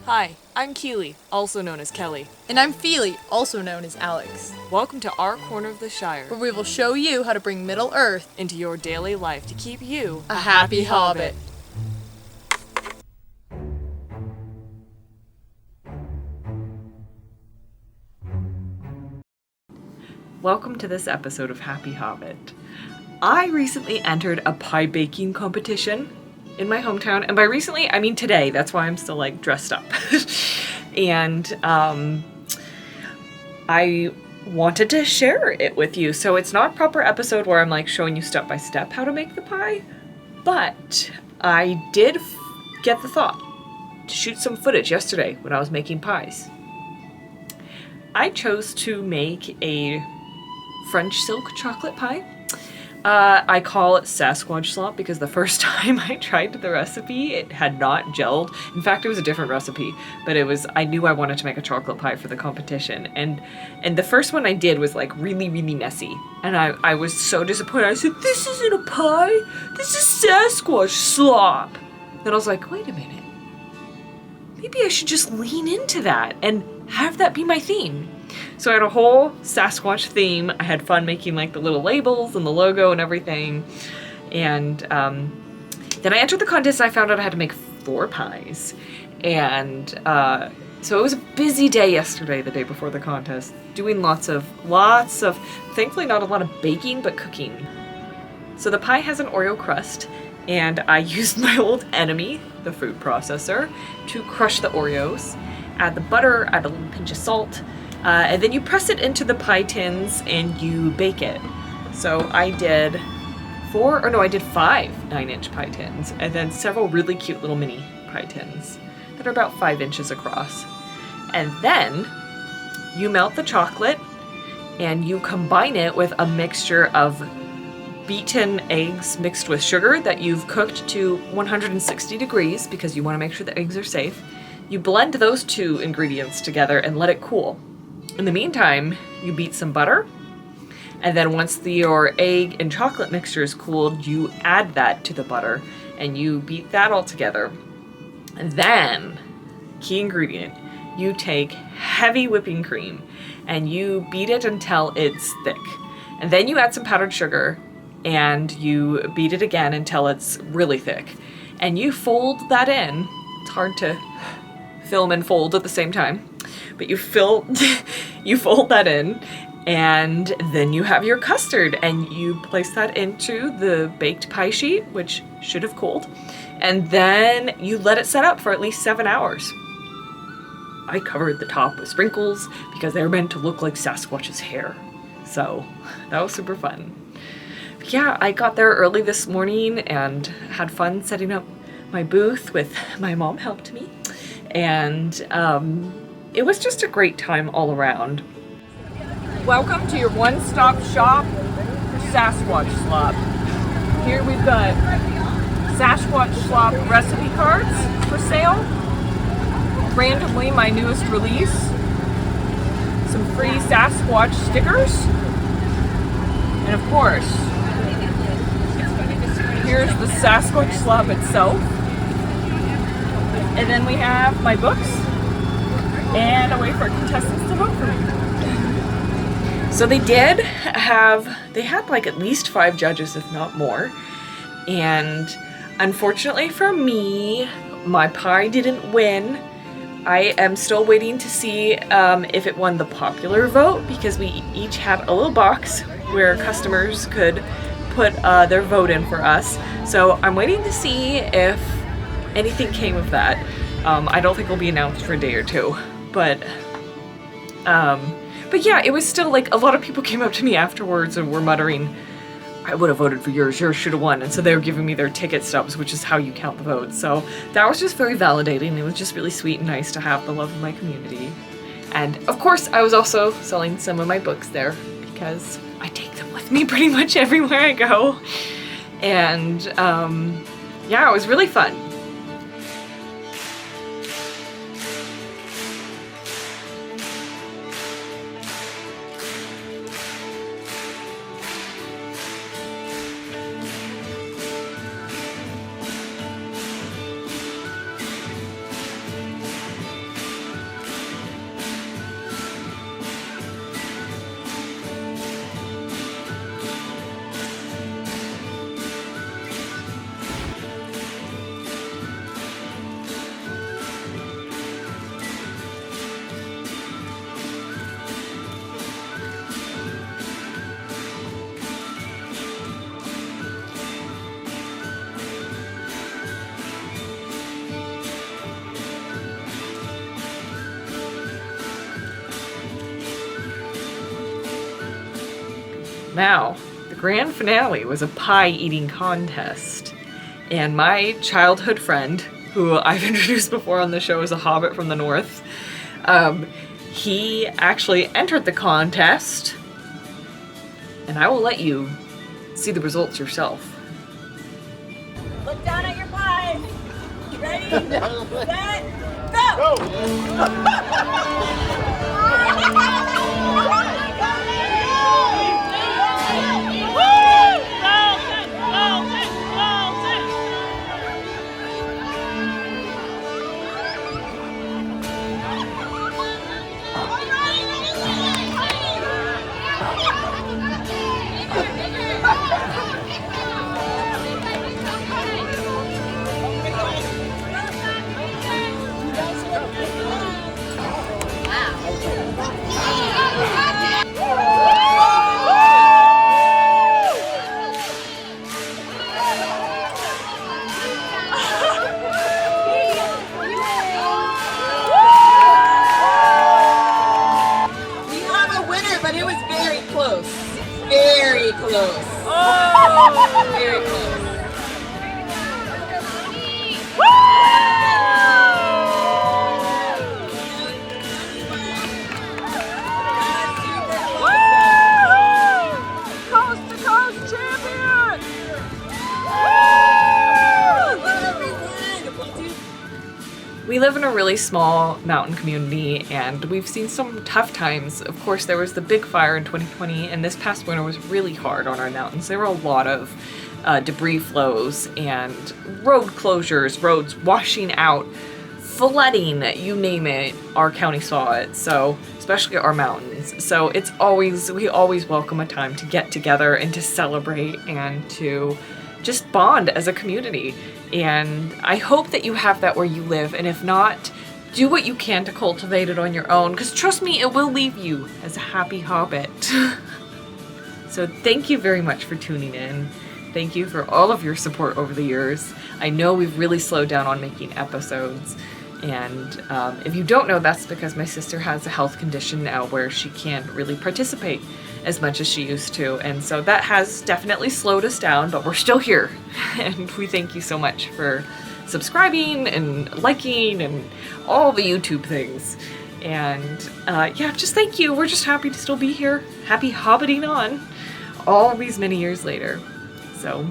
Hi, I'm Keeley, also known as Kelly. And I'm Feely, also known as Alex, Welcome to our corner of the Shire, where we will show you how to bring Middle Earth into your daily life to keep you a happy hobbit. Welcome to this episode of Happy Hobbit. I recently entered a pie baking competition in my hometown, and by recently, I mean today. That's why I'm still dressed up. And I wanted to share it with you. So it's not a proper episode where I'm showing you step by step how to make the pie, but I did get the thought to shoot some footage yesterday when I was making pies. I chose to make a French silk chocolate pie. I call it Sasquatch slop because the first time I tried the recipe, it had not gelled. In fact, it was a different recipe, but I knew I wanted to make a chocolate pie for the competition. And the first one I did was really, really messy. And I was so disappointed. I said, this isn't a pie. This is Sasquatch slop. Then I was like, wait a minute. Maybe I should just lean into that and have that be my theme. So I had a whole Sasquatch theme. I had fun making the little labels and the logo and everything. And then I entered the contest and I found out I had to make 4 pies. And so it was a busy day yesterday, the day before the contest, doing lots of, thankfully not a lot of baking, but cooking. So the pie has an Oreo crust, and I used my old enemy, the food processor, to crush the Oreos. Add the butter, add a little pinch of salt, and then you press it into the pie tins and you bake it. So I did 5 9-inch pie tins, and then several really cute little mini pie tins that are about 5 inches across. And then you melt the chocolate and you combine it with a mixture of beaten eggs mixed with sugar that you've cooked to 160 degrees because you want to make sure the eggs are safe. You blend those 2 ingredients together and let it cool. In the meantime, you beat some butter, and then once your egg and chocolate mixture is cooled, you add that to the butter, and you beat that all together. And then, key ingredient, you take heavy whipping cream, and you beat it until it's thick. And then you add some powdered sugar, and you beat it again until it's really thick. And you fold that in. It's hard to film and fold at the same time. But you fold that in, and then you have your custard, and you place that into the baked pie sheet, which should have cooled, and then you let it set up for at least 7 hours. I covered the top with sprinkles because they're meant to look like Sasquatch's hair. So that was super fun. But yeah, I got there early this morning and had fun setting up my booth with my mom helped me. And it was just a great time all around. Welcome to your one-stop shop for Sasquatch slop. Here we've got Sasquatch slop recipe cards for sale. Randomly, my newest release. Some free Sasquatch stickers. And of course, here's the Sasquatch slop itself. And then we have my books and a way for contestants to vote for me. So they had at least 5 judges, if not more. And unfortunately for me, my pie didn't win. I am still waiting to see if it won the popular vote, because we each had a little box where customers could put their vote in for us. So I'm waiting to see if anything came of that. I don't think it'll be announced for a day or 2. But yeah, it was still a lot of people came up to me afterwards and were muttering, I would have voted for yours should have won. And so they were giving me their ticket stubs, which is how you count the votes. So that was just very validating. It was just really sweet and nice to have the love of my community. And of course, I was also selling some of my books there because I take them with me pretty much everywhere I go. And yeah, it was really fun. Now, the grand finale was a pie eating contest. And my childhood friend, who I've introduced before on the show as a Hobbit from the North, he actually entered the contest. And I will let you see the results yourself. Look down at your pie. Ready, set, go! But it was very close. Very close. Oh! Very close. Coast to coast champion! We live in a really small mountain community, and we've seen some tough times. Of course, there was the big fire in 2020, and this past winter was really hard on our mountains. There were a lot of debris flows and road closures, roads washing out, flooding, you name it, our county saw it. So, especially our mountains. So we always welcome a time to get together and to celebrate and to just bond as a community. And I hope that you have that where you live, and if not, do what you can to cultivate it on your own, because trust me, it will leave you as a happy Hobbit. So thank you very much for tuning in. Thank you for all of your support over the years. I know we've really slowed down on making episodes, and if you don't know, that's because my sister has a health condition now where she can't really participate as much as she used to, and so that has definitely slowed us down, but we're still here. And we thank you so much for subscribing and liking and all the YouTube things. And yeah, just thank you. We're just happy to still be here. Happy hobbiting on all these many years later. So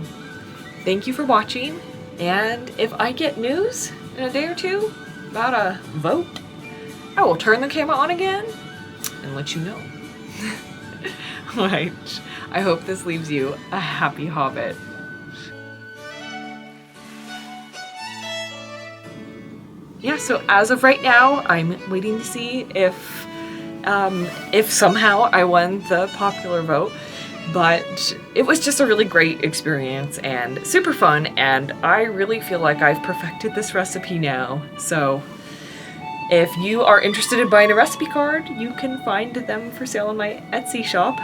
thank you for watching, and if I get news in a day or two about a vote, I will turn the camera on again and let you know. Alright, I hope this leaves you a happy Hobbit. Yeah, so as of right now, I'm waiting to see if somehow I won the popular vote. But it was just a really great experience and super fun, and I really feel like I've perfected this recipe now. So if you are interested in buying a recipe card, you can find them for sale on my Etsy shop.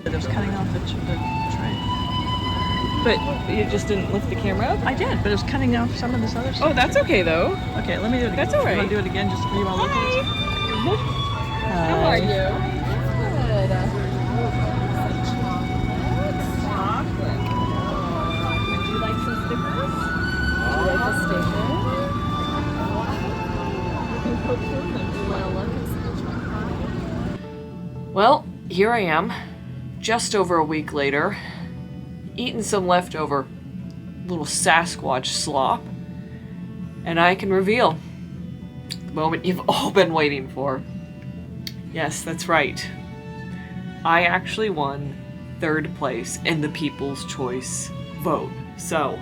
It was cutting off the tray. But you just didn't lift the camera up? I did, but it was cutting off some of this other stuff. Oh, that's okay though. Okay, let me do it again. That's all right. You want to do it again just for you all look at it? How are you? Good. Would you like some stickers? Would you like a sticker? Well, here I am, just over a week later, eating some leftover little Sasquatch slop, and I can reveal the moment you've all been waiting for. Yes, that's right. I actually won 3rd place in the People's Choice vote, so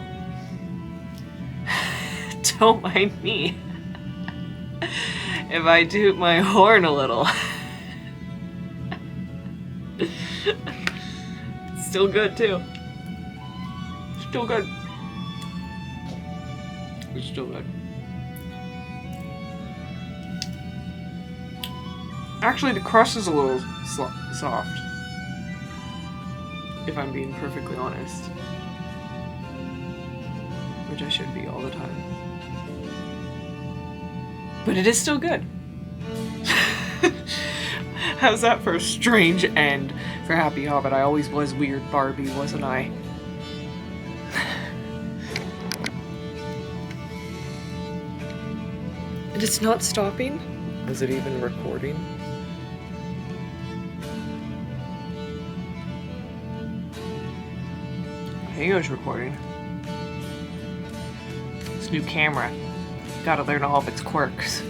don't mind me if I toot my horn a little. Still good too. Still good. It's still good. Actually, the crust is a little soft, if I'm being perfectly honest. Which I should be all the time. But it is still good. How's that for a strange end for Happy Hobbit? I always was weird Barbie, wasn't I? And it's not stopping? Is it even recording? I think it was recording. This new camera. Gotta learn all of its quirks.